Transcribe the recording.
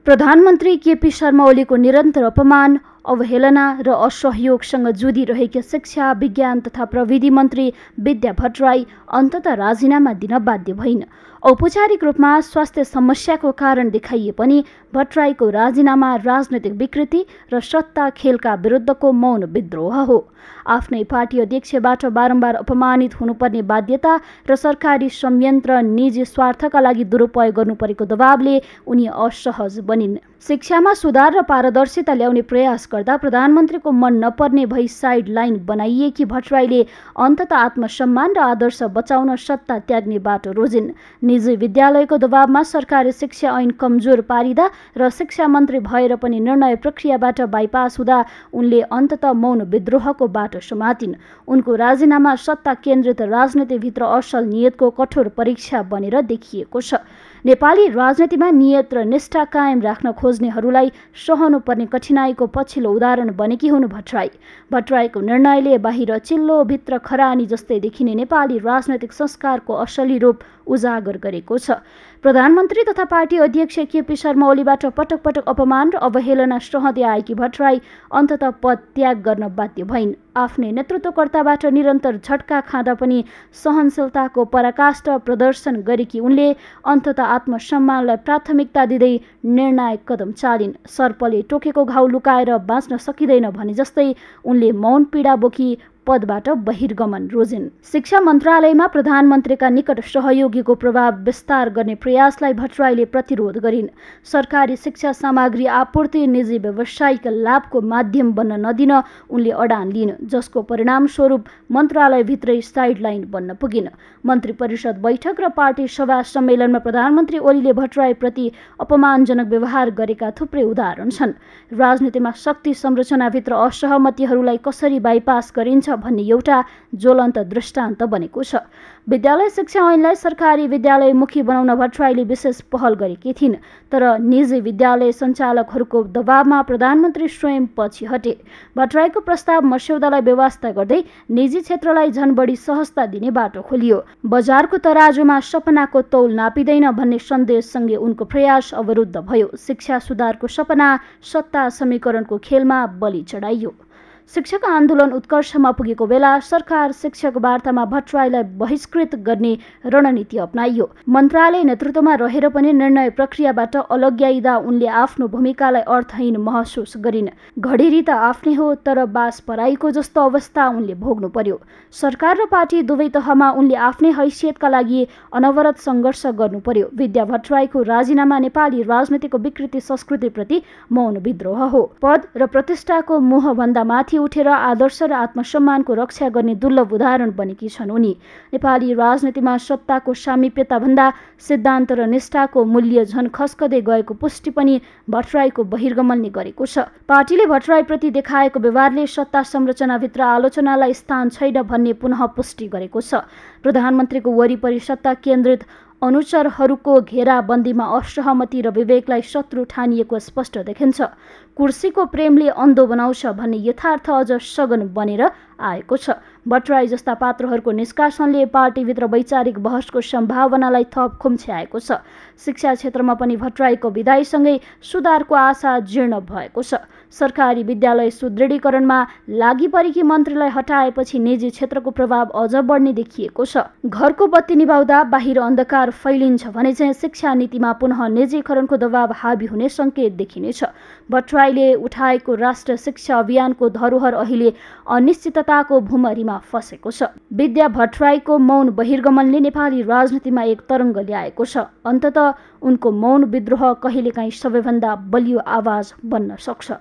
प्रधानमन्त्री केपी शर्मा ओलीको निरन्तर अपमान, अवहेलना र असहयोगसँग जुधिरहेकी शिक्षा, विज्ञान तथा प्रविधि मन्त्री विद्या भट्टराई अन्ततः राजीनामा दिन बाध्य भइन्। औपचारिक रूपमा स्वास्थ्य समस्याको कारण देखाइए पनि भट्टराईको राजीनामा राजनैतिक विकृति र सत्ता खेलका विरुद्धको मौन विद्रोह हो। आफ्नै पार्टी अध्यक्षबाट बारम्बार अपमानित हुनुपर्ने बाध्यता र सरकारी संयन्त्र निजी स्वार्थका लागि दुरुपयोग गर्नुपरेको दबावले उनी असहज बनिन्। शिक्षामा सुधार र पारदर्शिता ल्याउने प्रयास गर्दा प्रधानमन्त्रीको मन नपर्ने भई साइड लाइन बनाइएकी भट्टराईले अन्ततः आत्मसम्मान र आदर्श बचाउन सत्ता त्याग्ने बाटो रोजिन्। निजी विद्यालयको दबावमा सरकारी शिक्षा ऐन कमजोर पारिदा र शिक्षा मन्त्री भएर पनि निर्णय प्रक्रियाबाट बाइपास हुँदा उनले अन्ततः मौन विद्रोहको बाटो समातिन्। उनको राजीनामा सत्ता केन्द्रित राजनीतिभित्र असल नियतको कठोर परीक्षा बनेर देखिएको छ। नेपाली राजनीतिमा नियत र निष्ठा कायम राख्न खोज्नेहरूलाई सहनुपर्ने कठिनाइको पछिल्लो उदाहरण बनेकी हुन् भट्टराई। भट्टराईको निर्णयले बाहिर चिल्लो भित्र खरानी जस्तै देखिने नेपाली राजनैतिक संस्कारको असली रूप उजागर गरेको छ। प्रधानमन्त्री तथा पार्टी अध्यक्ष केपी शर्मा ओलीबाट पटक पटक अपमान र अवहेलना सहँदै आएकी भट्टराई अन्ततः पद त्याग गर्न बाध्य भइन्। आफ्नै नेतृत्वकर्ताबाट निरन्तर झट्का खाँदा पनि सहनशीलताको पराकाष्ठ प्रदर्शन गरेकी उनले अन्ततः आत्मसम्मानलाई प्राथमिकता दिँदै निर्णायक कदम चालिन्। सर्पले टोकेको घाउ लुकाएर बाँच्न सकिँदैन भने जस्तै उनले मौन पीडा बोकी पदबाट बहिर्गमन रोजिन्। शिक्षा मन्त्रालयमा प्रधानमन्त्रीका निकट सहयोगीको प्रभाव विस्तार गर्ने प्रयासलाई भट्टराईले प्रतिरोध गरिन्। सरकारी शिक्षा सामग्री आपूर्ति निजी व्यावसायिक लाभको माध्यम बन्न नदिन उनले अडान लिइन्, जसको परिणामस्वरूप मन्त्रालयभित्रै साइडलाइन बन्न पुगिन्। मन्त्री परिषद बैठक र पार्टी सभा सम्मेलनमा प्रधानमन्त्री ओलीले भट्टराईप्रति अपमानजनक व्यवहार गरेका थुप्रै उदाहरण छन्। राजनीतिमा शक्ति संरचनाभित्र असहमतिहरूलाई कसरी बाइपास गरिन्छ भन्ने एउटा ज्वलन्त दृष्टान्त बनेको छ। विद्यालय शिक्षा ऐनलाई सरकारी विद्यालयमुखी बनाउन भट्टराईले विशेष पहल गरेकी थिइन्, तर निजी विद्यालय सञ्चालकहरूको दबावमा प्रधानमन्त्री स्वयं पछि हटे। भट्टराईको प्रस्ताव मस्यौदालाई बेवास्ता गर्दै निजी क्षेत्रलाई झन बढी सहजता दिने बाटो खोलियो। बजारको तराजुमा सपनाको तौल नापिँदैन भन्ने सन्देशसँगै उनको प्रयास अवरुद्ध भयो। शिक्षा सुधारको सपना सत्ता समीकरणको खेलमा बलि चढाइयो। शिक्षक आन्दोलन उत्कर्षमा पुगेको बेला सरकार शिक्षक वार्तामा भट्टराईलाई बहिष्कृत गर्ने रणनीति अपनाइयो। मन्त्रालय नेतृत्वमा रहेर पनि निर्णय प्रक्रियाबाट अलग्याइदा उनले आफ्नो भूमिकालाई अर्थहीन महसुस गरिन्। घडेरी त आफ्नै हो, तर बास पराईको जस्तो अवस्था उनले भोग्नु पर्यो। सरकार र पार्टी दुवै तहमा उनले आफ्नै हैसियतका लागि अनवरत सङ्घर्ष गर्नु पर्यो। विद्या भट्टराईको राजीनामा नेपाली राजनीतिको विकृति संस्कृतिप्रति मौन विद्रोह हो। पद र प्रतिष्ठाको मोहभन्दा माथि उठेर आदर्श र आत्मसम्मानको रक्षा गर्ने दुर्लभ उदाहरण बनेकी छन् उनी। नेपाली राजनीतिमा सत्ताको सामिप्यता भन्दा सिद्धान्त र निष्ठाको मूल्य झन खस्कदै गएको पुष्टि पनि भट्टराईको बहिर्गमनले गरेको छ। पार्टीले भट्टराईप्रति देखाएको व्यवहारले सत्ता संरचनाभित्र आलोचनालाई स्थान छैन भन्ने पुनः पुष्टि गरेको छ। प्रधानमन्त्रीको वरिपरि सत्ता केन्द्रित अनुचरहरूको घेराबन्दीमा असहमति र विवेकलाई शत्रु ठानिएको स्पष्ट देखिन्छ। कुर्सीको प्रेमले अन्धो बनाउँछ भन्ने यथार्थ अझ सघन बनेर आएको छ। भट्टराई जस्ता पात्रहरूको निष्कासनले पार्टीभित्र वैचारिक बहसको सम्भावनालाई थप खुम्च्याएको छ। शिक्षा क्षेत्रमा पनि भट्टराईको विदायसँगै सुधारको आशा जीर्ण भएको छ। सरकारी विद्यालय सुदृढीकरणमा लागि परेकी मन्त्रीलाई हटाएपछि निजी क्षेत्रको प्रभाव अझ बढ्ने देखिएको छ। घरको बत्ती निभाउँदा बाहिर अन्धकार फैलिन्छ भने चाहिँ शिक्षा नीतिमा पुनः निजीकरणको दबाव हाबी हुने सङ्केत देखिनेछ। भट्टराईले उठाएको राष्ट्रिय शिक्षा अभियानको धरोहर अहिले अनिश्चितताको भुमरीमा फसेको छ। विद्या भट्टराईको मौन बहिर्गमनले नेपाली राजनीतिमा एक तरङ्ग ल्याएको छ। अन्ततः उनको मौन विद्रोह कहिलेकाहीँ सबैभन्दा बलियो आवाज बन्न सक्छ।